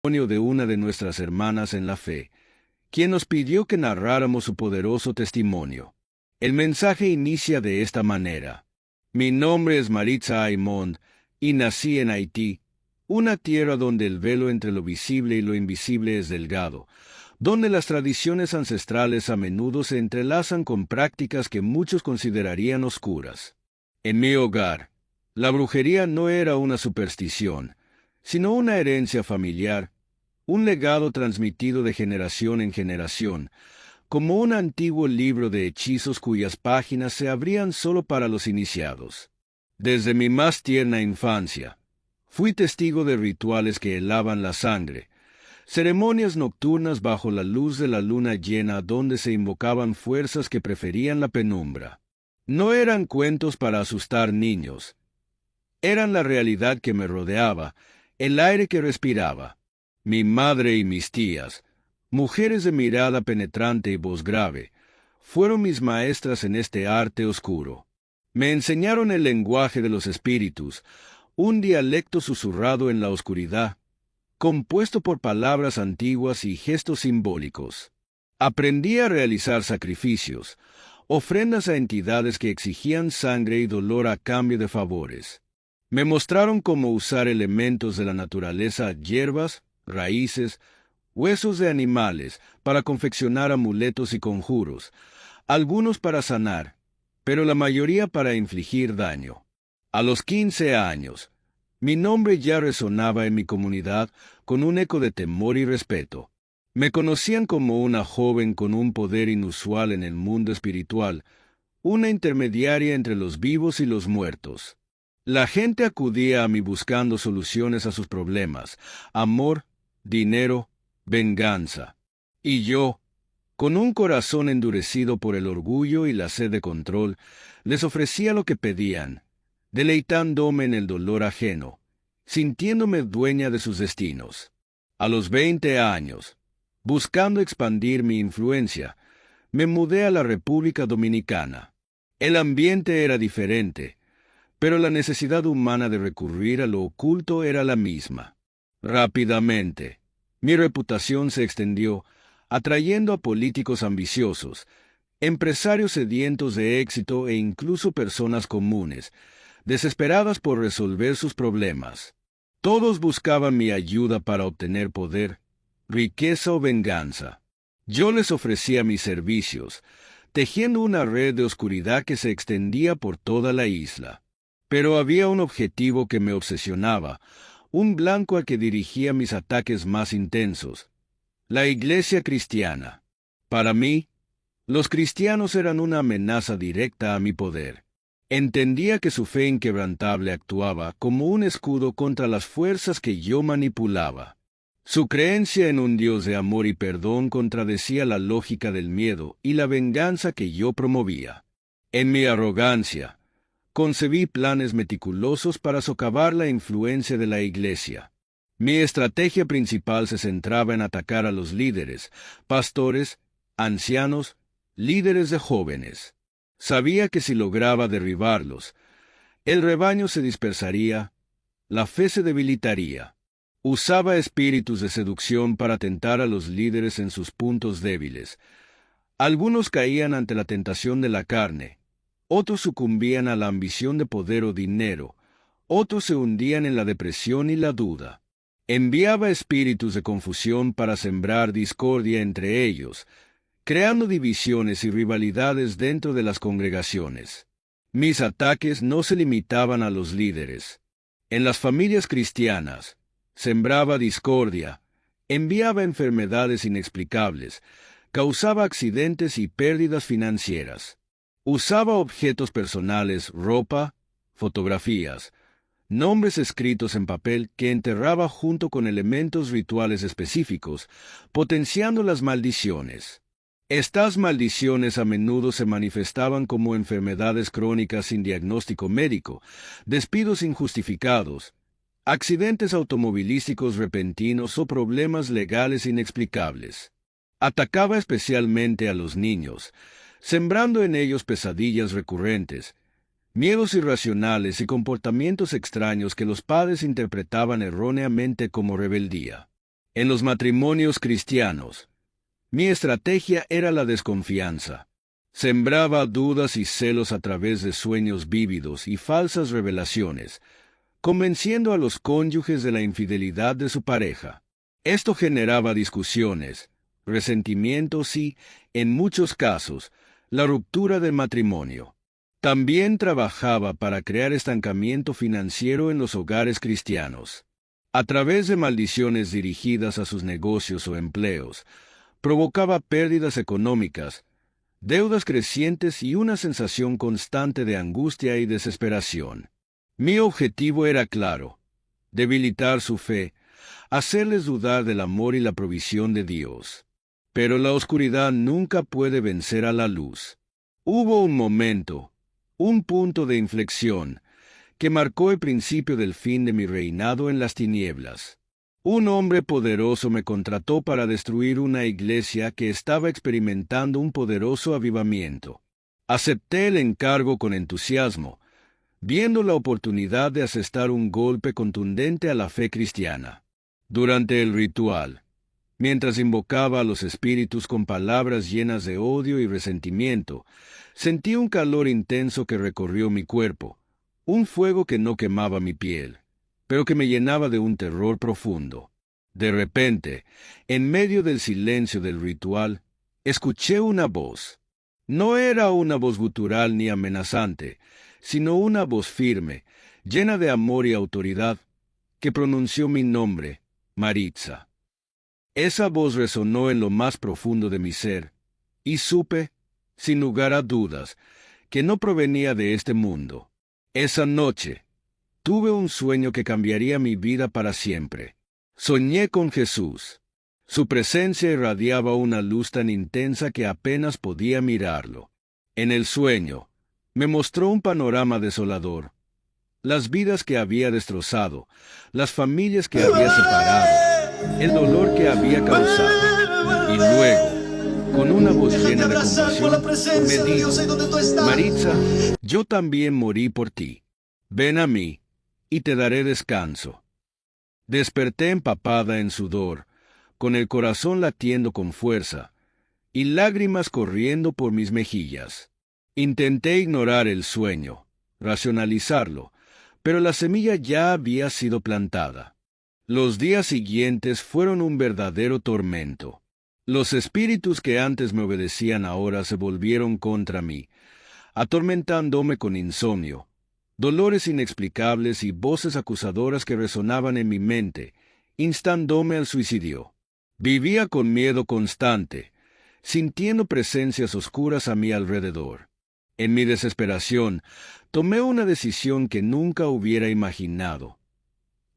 De una de nuestras hermanas en la fe, quien nos pidió que narráramos su poderoso testimonio. El mensaje inicia de esta manera. Mi nombre es Maritza Aymond y nací en Haití, una tierra donde el velo entre lo visible y lo invisible es delgado, donde las tradiciones ancestrales a menudo se entrelazan con prácticas que muchos considerarían oscuras. En mi hogar, la brujería no era una superstición, sino una herencia familiar, un legado transmitido de generación en generación, como un antiguo libro de hechizos cuyas páginas se abrían solo para los iniciados. Desde mi más tierna infancia, fui testigo de rituales que helaban la sangre, ceremonias nocturnas bajo la luz de la luna llena donde se invocaban fuerzas que preferían la penumbra. No eran cuentos para asustar niños, eran la realidad que me rodeaba, el aire que respiraba. Mi madre y mis tías, mujeres de mirada penetrante y voz grave, fueron mis maestras en este arte oscuro. Me enseñaron el lenguaje de los espíritus, un dialecto susurrado en la oscuridad, compuesto por palabras antiguas y gestos simbólicos. Aprendí a realizar sacrificios, ofrendas a entidades que exigían sangre y dolor a cambio de favores. Me mostraron cómo usar elementos de la naturaleza, hierbas, raíces, huesos de animales, para confeccionar amuletos y conjuros, algunos para sanar, pero la mayoría para infligir daño. A los 15 años, mi nombre ya resonaba en mi comunidad con un eco de temor y respeto. Me conocían como una joven con un poder inusual en el mundo espiritual, una intermediaria entre los vivos y los muertos. La gente acudía a mí buscando soluciones a sus problemas, amor, dinero, venganza. Y yo, con un corazón endurecido por el orgullo y la sed de control, les ofrecía lo que pedían, deleitándome en el dolor ajeno, sintiéndome dueña de sus destinos. A los 20 años, buscando expandir mi influencia, me mudé a la República Dominicana. El ambiente era diferente, pero la necesidad humana de recurrir a lo oculto era la misma. Rápidamente, mi reputación se extendió, atrayendo a políticos ambiciosos, empresarios sedientos de éxito e incluso personas comunes, desesperadas por resolver sus problemas. Todos buscaban mi ayuda para obtener poder, riqueza o venganza. Yo les ofrecía mis servicios, tejiendo una red de oscuridad que se extendía por toda la isla. Pero había un objetivo que me obsesionaba, un blanco al que dirigía mis ataques más intensos: la Iglesia cristiana. Para mí, los cristianos eran una amenaza directa a mi poder. Entendía que su fe inquebrantable actuaba como un escudo contra las fuerzas que yo manipulaba. Su creencia en un Dios de amor y perdón contradecía la lógica del miedo y la venganza que yo promovía. En mi arrogancia, concebí planes meticulosos para socavar la influencia de la Iglesia. Mi estrategia principal se centraba en atacar a los líderes, pastores, ancianos, líderes de jóvenes. Sabía que si lograba derribarlos, el rebaño se dispersaría, la fe se debilitaría. Usaba espíritus de seducción para tentar a los líderes en sus puntos débiles. Algunos caían ante la tentación de la carne, otros sucumbían a la ambición de poder o dinero, otros se hundían en la depresión y la duda. Enviaba espíritus de confusión para sembrar discordia entre ellos, creando divisiones y rivalidades dentro de las congregaciones. Mis ataques no se limitaban a los líderes. En las familias cristianas, sembraba discordia, enviaba enfermedades inexplicables, causaba accidentes y pérdidas financieras. Usaba objetos personales, ropa, fotografías, nombres escritos en papel que enterraba junto con elementos rituales específicos, potenciando las maldiciones. Estas maldiciones a menudo se manifestaban como enfermedades crónicas sin diagnóstico médico, despidos injustificados, accidentes automovilísticos repentinos o problemas legales inexplicables. Atacaba especialmente a los niños, sembrando en ellos pesadillas recurrentes, miedos irracionales y comportamientos extraños que los padres interpretaban erróneamente como rebeldía. En los matrimonios cristianos, mi estrategia era la desconfianza. Sembraba dudas y celos a través de sueños vívidos y falsas revelaciones, convenciendo a los cónyuges de la infidelidad de su pareja. Esto generaba discusiones, resentimientos y, en muchos casos, la ruptura del matrimonio. También trabajaba para crear estancamiento financiero en los hogares cristianos. A través de maldiciones dirigidas a sus negocios o empleos, provocaba pérdidas económicas, deudas crecientes y una sensación constante de angustia y desesperación. Mi objetivo era claro: debilitar su fe, hacerles dudar del amor y la provisión de Dios. Pero la oscuridad nunca puede vencer a la luz. Hubo un momento, un punto de inflexión, que marcó el principio del fin de mi reinado en las tinieblas. Un hombre poderoso me contrató para destruir una iglesia que estaba experimentando un poderoso avivamiento. Acepté el encargo con entusiasmo, viendo la oportunidad de asestar un golpe contundente a la fe cristiana. Durante el ritual, mientras invocaba a los espíritus con palabras llenas de odio y resentimiento, sentí un calor intenso que recorrió mi cuerpo, un fuego que no quemaba mi piel, pero que me llenaba de un terror profundo. De repente, en medio del silencio del ritual, escuché una voz. No era una voz gutural ni amenazante, sino una voz firme, llena de amor y autoridad, que pronunció mi nombre, Maritza. Esa voz resonó en lo más profundo de mi ser, y supe, sin lugar a dudas, que no provenía de este mundo. Esa noche, tuve un sueño que cambiaría mi vida para siempre. Soñé con Jesús. Su presencia irradiaba una luz tan intensa que apenas podía mirarlo. En el sueño, me mostró un panorama desolador. Las vidas que había destrozado, las familias que había separado, el dolor que había causado. Y luego, con una voz llena de compasión, me dijo: Maritza, yo también morí por ti. Ven a mí, y te daré descanso. Desperté empapada en sudor, con el corazón latiendo con fuerza, y lágrimas corriendo por mis mejillas. Intenté ignorar el sueño, racionalizarlo, pero la semilla ya había sido plantada. Los días siguientes fueron un verdadero tormento. Los espíritus que antes me obedecían ahora se volvieron contra mí, atormentándome con insomnio, dolores inexplicables y voces acusadoras que resonaban en mi mente, instándome al suicidio. Vivía con miedo constante, sintiendo presencias oscuras a mi alrededor. En mi desesperación, tomé una decisión que nunca hubiera imaginado.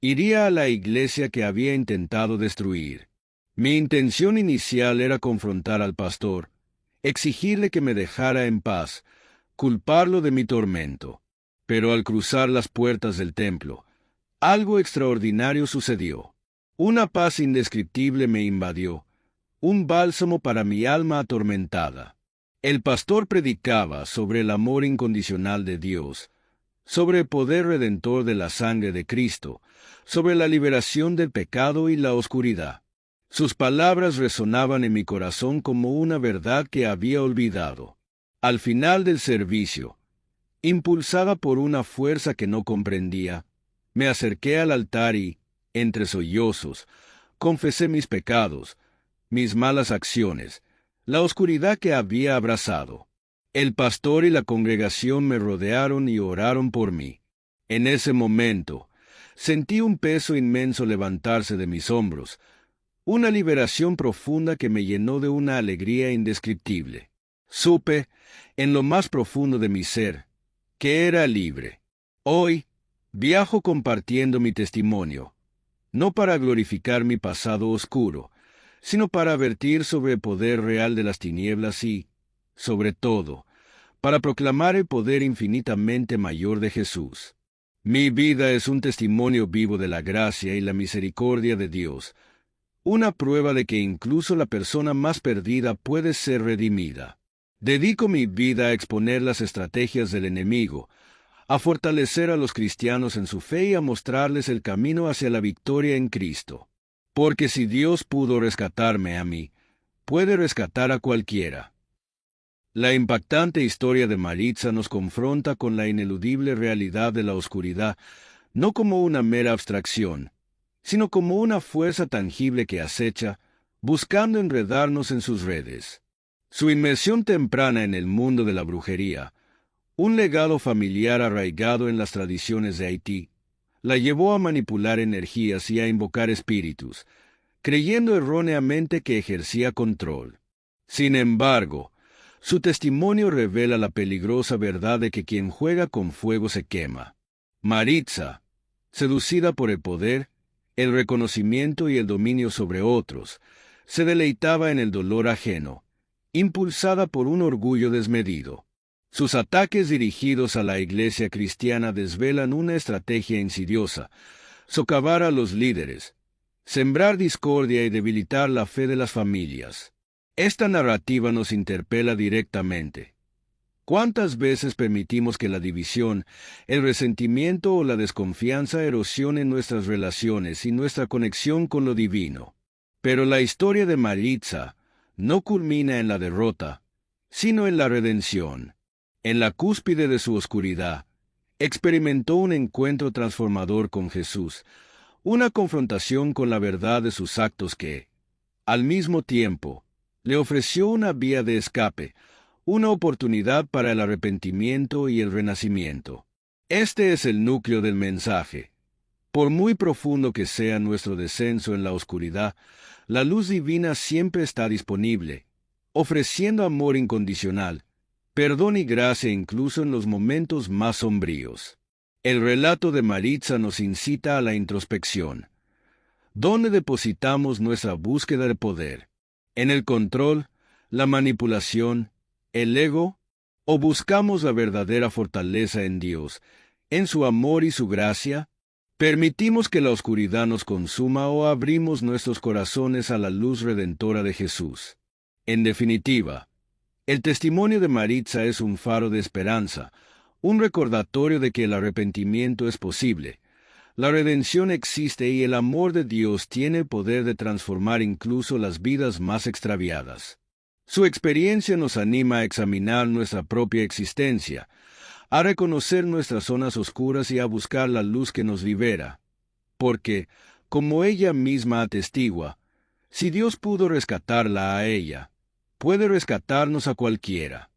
Iría a la iglesia que había intentado destruir. Mi intención inicial era confrontar al pastor, exigirle que me dejara en paz, culparlo de mi tormento. Pero al cruzar las puertas del templo, algo extraordinario sucedió. Una paz indescriptible me invadió, un bálsamo para mi alma atormentada. El pastor predicaba sobre el amor incondicional de Dios, sobre el poder redentor de la sangre de Cristo, sobre la liberación del pecado y la oscuridad. Sus palabras resonaban en mi corazón como una verdad que había olvidado. Al final del servicio, impulsada por una fuerza que no comprendía, me acerqué al altar y, entre sollozos, confesé mis pecados, mis malas acciones, la oscuridad que había abrazado. El pastor y la congregación me rodearon y oraron por mí. En ese momento, sentí un peso inmenso levantarse de mis hombros, una liberación profunda que me llenó de una alegría indescriptible. Supe, en lo más profundo de mi ser, que era libre. Hoy, viajo compartiendo mi testimonio, no para glorificar mi pasado oscuro, sino para advertir sobre el poder real de las tinieblas y, sobre todo, para proclamar el poder infinitamente mayor de Jesús. Mi vida es un testimonio vivo de la gracia y la misericordia de Dios, una prueba de que incluso la persona más perdida puede ser redimida. Dedico mi vida a exponer las estrategias del enemigo, a fortalecer a los cristianos en su fe y a mostrarles el camino hacia la victoria en Cristo. Porque si Dios pudo rescatarme a mí, puede rescatar a cualquiera. La impactante historia de Maritza nos confronta con la ineludible realidad de la oscuridad, no como una mera abstracción, sino como una fuerza tangible que acecha, buscando enredarnos en sus redes. Su inmersión temprana en el mundo de la brujería, un legado familiar arraigado en las tradiciones de Haití, la llevó a manipular energías y a invocar espíritus, creyendo erróneamente que ejercía control. Sin embargo, su testimonio revela la peligrosa verdad de que quien juega con fuego se quema. Maritza, seducida por el poder, el reconocimiento y el dominio sobre otros, se deleitaba en el dolor ajeno, impulsada por un orgullo desmedido. Sus ataques dirigidos a la iglesia cristiana desvelan una estrategia insidiosa: socavar a los líderes, sembrar discordia y debilitar la fe de las familias. Esta narrativa nos interpela directamente. ¿Cuántas veces permitimos que la división, el resentimiento o la desconfianza erosionen nuestras relaciones y nuestra conexión con lo divino? Pero la historia de Maritza no culmina en la derrota, sino en la redención. En la cúspide de su oscuridad, experimentó un encuentro transformador con Jesús, una confrontación con la verdad de sus actos que, al mismo tiempo, le ofreció una vía de escape, una oportunidad para el arrepentimiento y el renacimiento. Este es el núcleo del mensaje. Por muy profundo que sea nuestro descenso en la oscuridad, la luz divina siempre está disponible, ofreciendo amor incondicional, perdón y gracia incluso en los momentos más sombríos. El relato de Maritza nos incita a la introspección. ¿Dónde depositamos nuestra búsqueda de poder? ¿En el control, la manipulación, el ego? ¿O buscamos la verdadera fortaleza en Dios, en su amor y su gracia? ¿Permitimos que la oscuridad nos consuma o abrimos nuestros corazones a la luz redentora de Jesús? En definitiva, el testimonio de Maritza es un faro de esperanza, un recordatorio de que el arrepentimiento es posible, la redención existe y el amor de Dios tiene el poder de transformar incluso las vidas más extraviadas. Su experiencia nos anima a examinar nuestra propia existencia, a reconocer nuestras zonas oscuras y a buscar la luz que nos libera. Porque, como ella misma atestigua, si Dios pudo rescatarla a ella, puede rescatarnos a cualquiera.